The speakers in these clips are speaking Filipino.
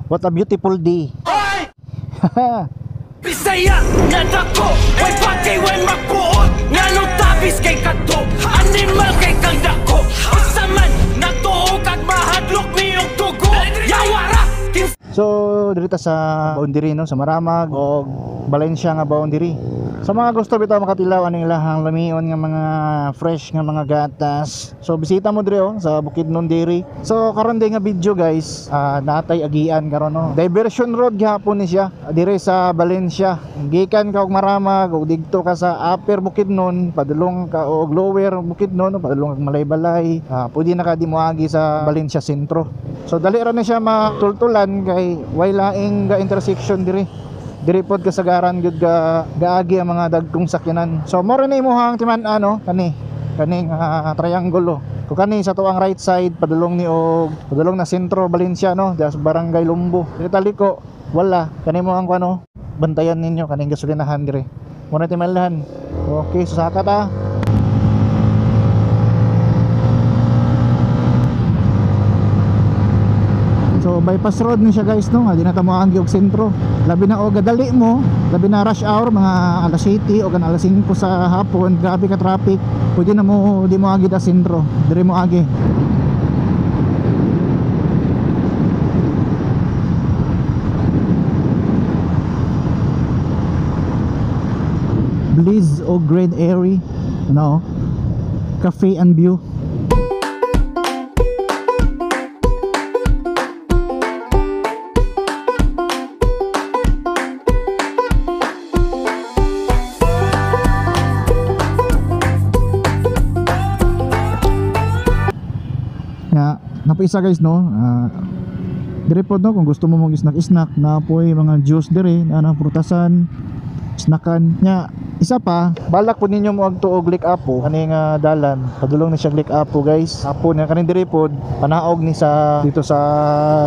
What a beautiful day. Bisaya nga dako, way bagay way magbuot. Nga nung tabis kay kadto, animal kay kang dako. Usaman, natuog at mahadlok niyong tugo. Yawara! So dito sa boundary no, sa Maramag o Valencia nga boundary. Sa mga gusto bitaw makatilaw aning ilahang lamion nga mga fresh nga mga gatas. So bisita mo dire sa Bukidnon Dairy. So karon day nga video guys, natay agian karon no. Diversion road gihapon ni siya dire sa Valencia. Gikan ka og Maramag og didto ka sa Upper Bukidnon, padulong ka og Lower Bukidnon, padulong kag Malaybalay. Pwede na ka di moagi sa Valencia Sentro. So dali ra na siya matultulan kay way laing ga intersection dire. Diri pod kasagaran gud gaagi ang mga dagkong sakyanan. So mo rin imuhang timan ano kani triangle. Kung kani sa tuang right side padulong ni og padulong na sentro Valencia no, sa barangay Lumbo. Diri taliko wala kani mo ang ano bantayan ninyo kaning gasolinahan dire. Mo na timanlahan. Okay, susaka ta. So bypass road ni siya guys no, di na ta moanggi og sentro. Labi na og gadali mo, labi na rush hour mga alas 7 o kan alas 5 sa hapon, grabe ka traffic. Pwede na mo di mo agi da sentro, dire mo agi. Bliss o Green Airy, ano, Cafe and View. Napaisa guys no, dire po no kung gusto mo mong snack na po mga juice dire na prutasan, snackan nya. Isa pa balak po ninyo mo agtuog Lake Apo kaning dalan padulong ni siya Lake Apo guys. Apo na kaning dire po panaog ni sa dito sa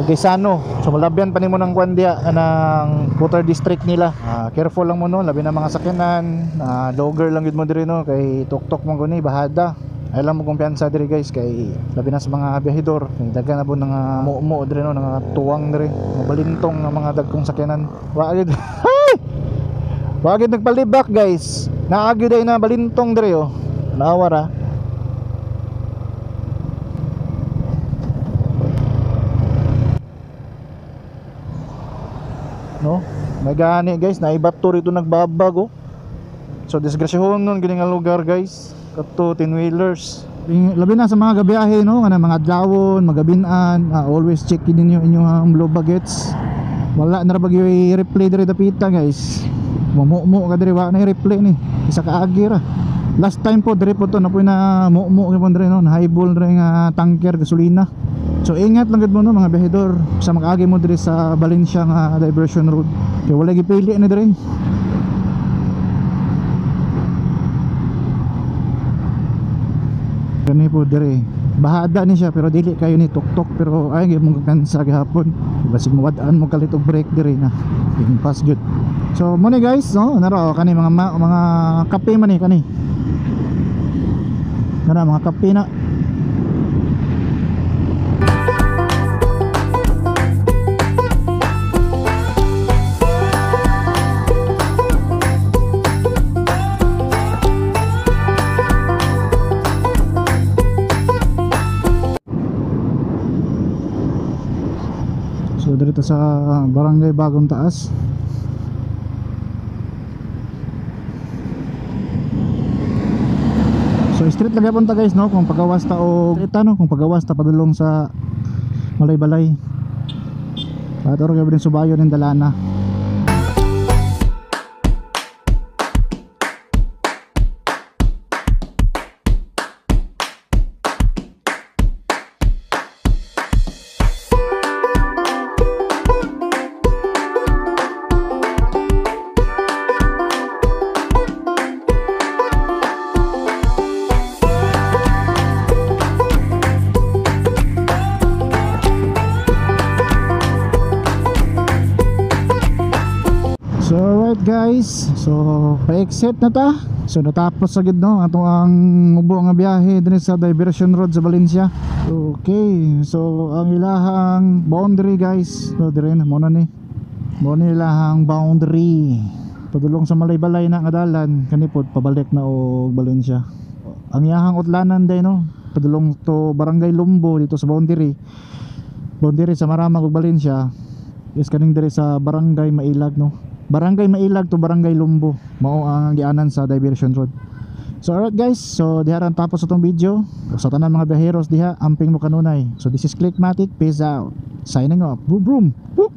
Gaisano. So malabyan pa nimo ng kwandiya ng water district nila. Careful lang mo no, labi na mga sakyanan, logger lang gid mo dire no kay tuktok mo guni bahada. Ay lang mo kumpiyansa dire guys kay labi na sa mga biyahedor kay daghan na po ng muo dire no, ng tuwang dire mabalintong ng mga dagkong sakyanan. Wagid wagid nagpalibak guys, naagyo day na balintong dire oh, naawara. No, nagani guys, naibat to rito nagbabag oh. So disgrasyahon nun gini nga lugar guys, kato 10-wheelers. Labi na sa mga gabiyahe no, kana mga adlawon, magabinan, always check ninyo inyong blue baggets. Wala na ra bagyo i-replay dire dapita guys. Mumu ka dire wa na i-replay ni. Isa ka agi ra. Last time po dire po to na po na mumu ka po dire no, na highball dire nga tanker gasolina. So ingat lang gid mo no mga biyahedor sa mag-agi mo dire sa Valencia nga diversion road. Kay wala gipili ni dire. Kani po dire bahada ni siya pero dili kayo ni tuktok pero ay mong kansa gihapon basig mawad-an mo kalit og brake dire na pass good. So mo ni guys no, naro kani mga kape man ni kani nara mga kape na. So dito sa Barangay Bagong Taas. So street lang punta guys no, kung pagawas ta o no, kung pagawas ta padulong sa Malaybalay. Patoro gyud din subayon ng Dalana. Alright guys, so pa-exit na ta. So natapos sa no ato ang mubo nga biyahe din sa Diversion Road sa Valencia. Okay, so ang ilahang boundary guys, so dire na mo na ni. Mo ni ilahang boundary. Padulong sa malay-balay na nga dalan kanipod pabalik na og Valencia. Ang iyahang utlanan day no, padulong to Barangay Lumbo dito sa boundary. Boundary sa Maramag ug Valencia. Is kaning dire sa Barangay Mailag no. Barangay Mailag to Barangay Lumbo mao ang gianan sa Diversion Road. So alright guys, so diha ran tapos itong video. Sa tanan mga biyaheros diha, amping mo kanunay. So this is Clickmatic, peace out. Signing off. Boom boom. Boop.